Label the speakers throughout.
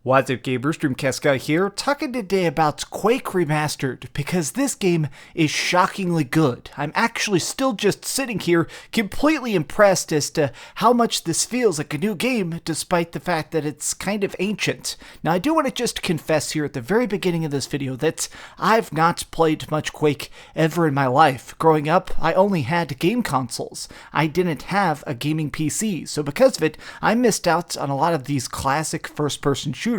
Speaker 1: What's up, gamers? DreamcastGuy here, talking today about Quake Remastered, because this game is shockingly good. I'm actually still just sitting here completely impressed as to how much this feels like a new game, despite the fact that it's kind of ancient. Now, I do want to just confess here at the very beginning of this video that I've not played much Quake ever in my life. Growing up, I only had game consoles. I didn't have a gaming PC, so because of it, I missed out on a lot of these classic first-person shooters.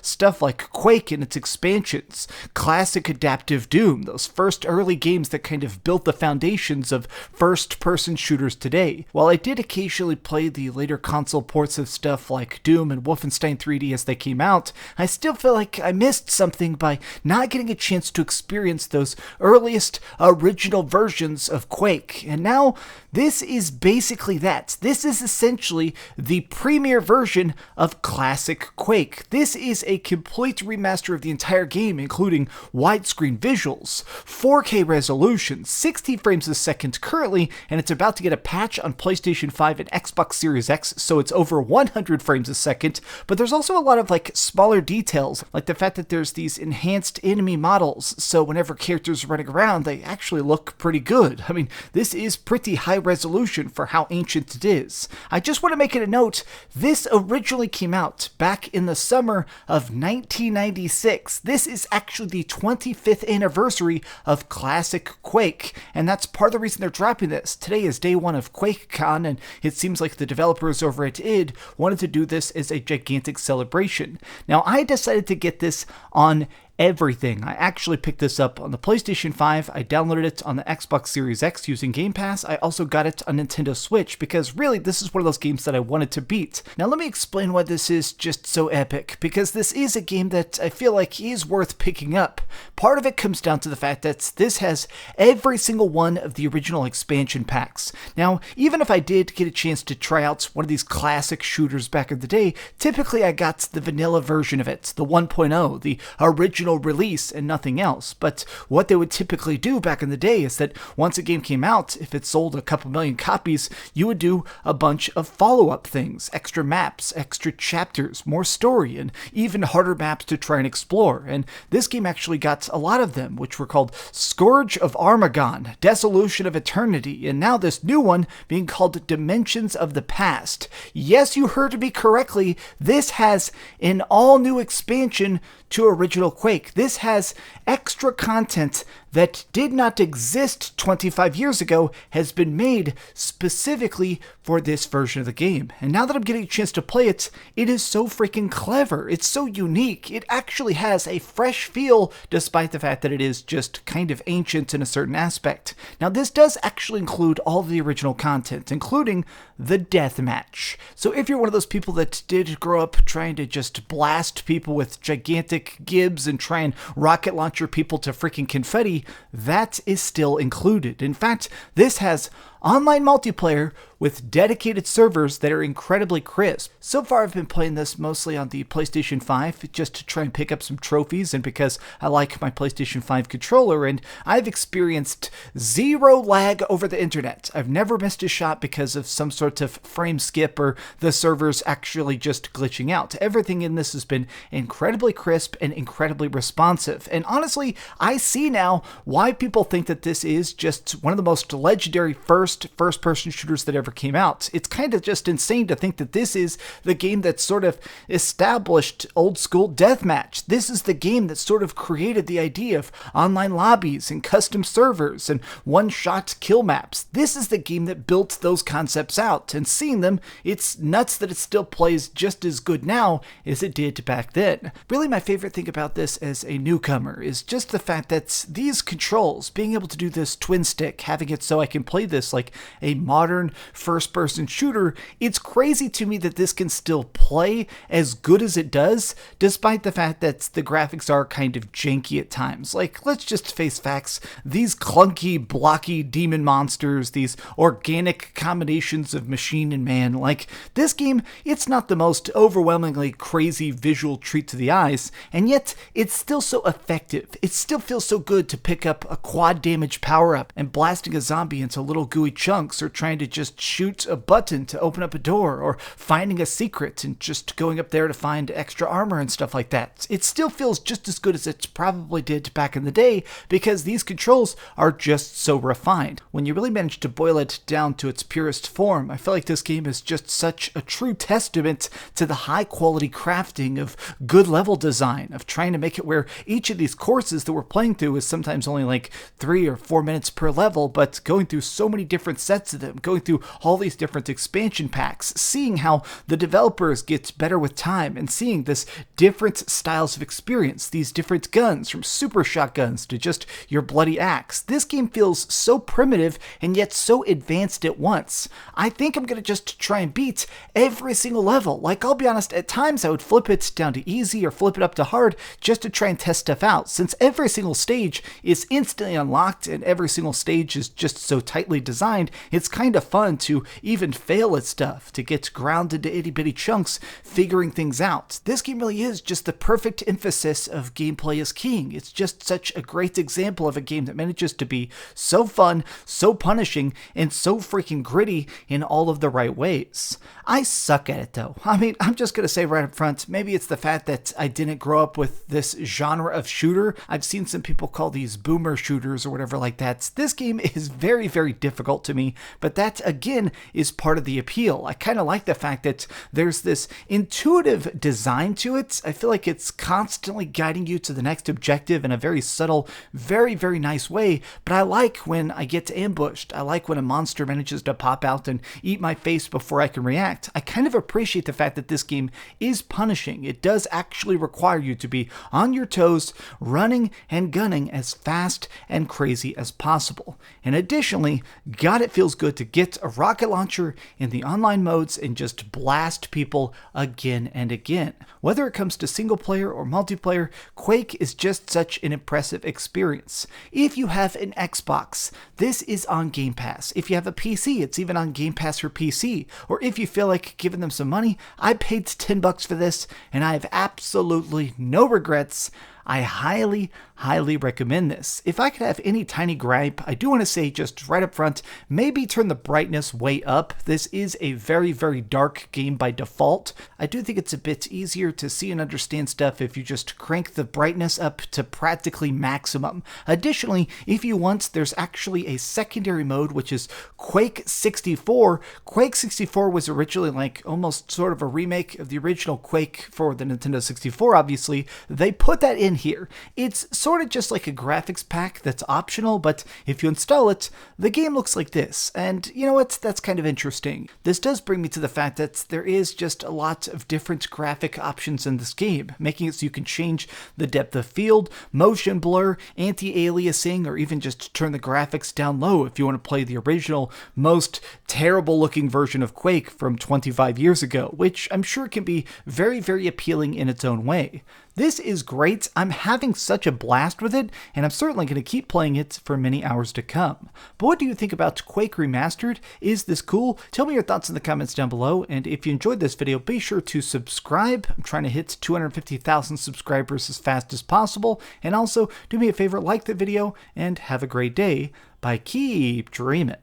Speaker 1: Stuff like Quake and its expansions, classic adaptive Doom, those first early games that kind of built the foundations of first-person shooters today. While I did occasionally play the later console ports of stuff like Doom and Wolfenstein 3D as they came out, I still feel like I missed something by not getting a chance to experience those earliest original versions of Quake. And now, this is basically that. This is essentially the premier version of classic Quake. This is a complete remaster of the entire game, including widescreen visuals, 4K resolution, 60 frames a second currently, and it's about to get a patch on PlayStation 5 and Xbox Series X, so it's over 100 frames a second. But there's also a lot of smaller details, like the fact that there's these enhanced enemy models, so whenever characters are running around, they actually look pretty good. I mean, this is pretty high resolution for how ancient it is. I just want to make it a note, this originally came out back in the summer of 1996. This is actually the 25th anniversary of classic Quake, and that's part of the reason they're dropping this. Today is day one of QuakeCon, and it seems like the developers over at id wanted to do this as a gigantic celebration. Now, I decided to get this on everything. I actually picked this up on the PlayStation 5, I downloaded it on the Xbox Series X using Game Pass, I also got it on Nintendo Switch, because really this is one of those games that I wanted to beat. Now let me explain why this is just so epic, because this is a game that I feel like is worth picking up. Part of it comes down to the fact that this has every single one of the original expansion packs. Now, even if I did get a chance to try out one of these classic shooters back in the day, typically I got the vanilla version of it, the 1.0, the original release and nothing else. But what they would typically do back in the day is that once a game came out, if it sold a couple million copies, you would do a bunch of follow-up things, extra maps, extra chapters, more story, and even harder maps to try and explore. And this game actually got a lot of them, which were called Scourge of Armagon, Dissolution of Eternity, and now this new one being called Dimensions of the Past. Yes, you heard me correctly, this has an all-new expansion to original Quake. This has extra content that did not exist 25 years ago, has been made specifically for this version of the game. And now that I'm getting a chance to play it, it is so freaking clever. It's so unique. It actually has a fresh feel, despite the fact that it is just kind of ancient in a certain aspect. Now, this does actually include all of the original content, including the deathmatch. So if you're one of those people that did grow up trying to just blast people with gigantic gibs and try and rocket launcher people to freaking confetti, that is still included. In fact, this has online multiplayer with dedicated servers that are incredibly crisp. So far I've been playing this mostly on the PlayStation 5 just to try and pick up some trophies, and because I like my PlayStation 5 controller, and I've experienced zero lag over the internet. I've never missed a shot because of some sort of frame skip or the servers actually just glitching out. Everything in this has been incredibly crisp and incredibly responsive, and honestly, I see now why people think that this is just one of the most legendary first-person shooters that ever came out. It's kind of just insane to think that this is the game that sort of established old-school deathmatch. This is the game that sort of created the idea of online lobbies and custom servers and one-shot kill maps. This is the game that built those concepts out, and seeing them, it's nuts that it still plays just as good now as it did back then. Really, my favorite thing about this as a newcomer is just the fact that these controls, being able to do this twin stick, having it so I can play this like a modern first-person shooter, it's crazy to me that this can still play as good as it does, despite the fact that the graphics are kind of janky at times. Like, let's just face facts, these clunky, blocky demon monsters, these organic combinations of machine and man, like, this game, it's not the most overwhelmingly crazy visual treat to the eyes, and yet, it's still so effective. It still feels so good to pick up a quad damage power-up and blasting a zombie into little gooey wiggly chunks, or trying to just shoot a button to open up a door, or finding a secret and just going up there to find extra armor and stuff like that. It still feels just as good as it probably did back in the day because these controls are just so refined. When you really manage to boil it down to its purest form, I feel like this game is just such a true testament to the high quality crafting of good level design, of trying to make it where each of these courses that we're playing through is sometimes only like 3 or 4 minutes per level, but going through so many different sets of them, going through all these different expansion packs, seeing how the developers get better with time, and seeing this different styles of experience, these different guns, from super shotguns to just your bloody axe. This game feels so primitive and yet so advanced at once. I think I'm gonna just try and beat every single level. Like, I'll be honest, at times I would flip it down to easy or flip it up to hard just to try and test stuff out, since every single stage is instantly unlocked and every single stage is just so tightly designed. It's kind of fun to even fail at stuff, to get ground into itty bitty chunks figuring things out. This game really is just the perfect emphasis of gameplay is king. It's just such a great example of a game that manages to be so fun, so punishing, and so freaking gritty in all of the right ways. I suck at it though. I mean, I'm just gonna say right up front, maybe it's the fact that I didn't grow up with this genre of shooter. I've seen some people call these boomer shooters or whatever like that. This game is very, very difficult to me, but that again is part of the appeal. I kind of like the fact that there's this intuitive design to it. I feel like it's constantly guiding you to the next objective in a very subtle, very, very nice way, but I like when I get ambushed. I like when a monster manages to pop out and eat my face before I can react. I kind of appreciate the fact that this game is punishing. It does actually require you to be on your toes, running and gunning as fast and crazy as possible. And additionally, God, it feels good to get a rocket launcher in the online modes and just blast people again and again. Whether it comes to single player or multiplayer, Quake is just such an impressive experience. If you have an Xbox, this is on Game Pass. If you have a PC, it's even on Game Pass for PC. Or if you feel like giving them some money, I paid $10 for this and I have absolutely no regrets. I highly, highly recommend this. If I could have any tiny gripe, I do want to say just right up front, maybe turn the brightness way up. This is a very, very dark game by default. I do think it's a bit easier to see and understand stuff if you just crank the brightness up to practically maximum. Additionally, if you want, there's actually a secondary mode, which is Quake 64. Quake 64 was originally like almost sort of a remake of the original Quake for the Nintendo 64, obviously. They put that in here. It's sort of just like a graphics pack that's optional, but if you install it, the game looks like this. And you know what? That's kind of interesting. This does bring me to the fact that there is just a lot of different graphic options in this game, making it so you can change the depth of field, motion blur, anti-aliasing, or even just turn the graphics down low if you want to play the original, most terrible looking version of Quake from 25 years ago, which I'm sure can be very, very appealing in its own way. This is great. I'm having such a blast with it, and I'm certainly going to keep playing it for many hours to come. But what do you think about Quake Remastered? Is this cool? Tell me your thoughts in the comments down below, and if you enjoyed this video, be sure to subscribe. I'm trying to hit 250,000 subscribers as fast as possible, and also do me a favor, like the video, and have a great day by keep dreaming.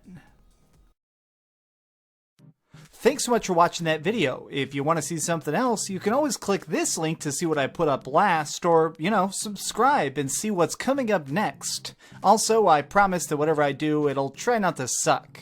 Speaker 1: Thanks so much for watching that video. If you want to see something else, you can always click this link to see what I put up last, or, you know, subscribe and see what's coming up next. Also, I promise that whatever I do, it'll try not to suck.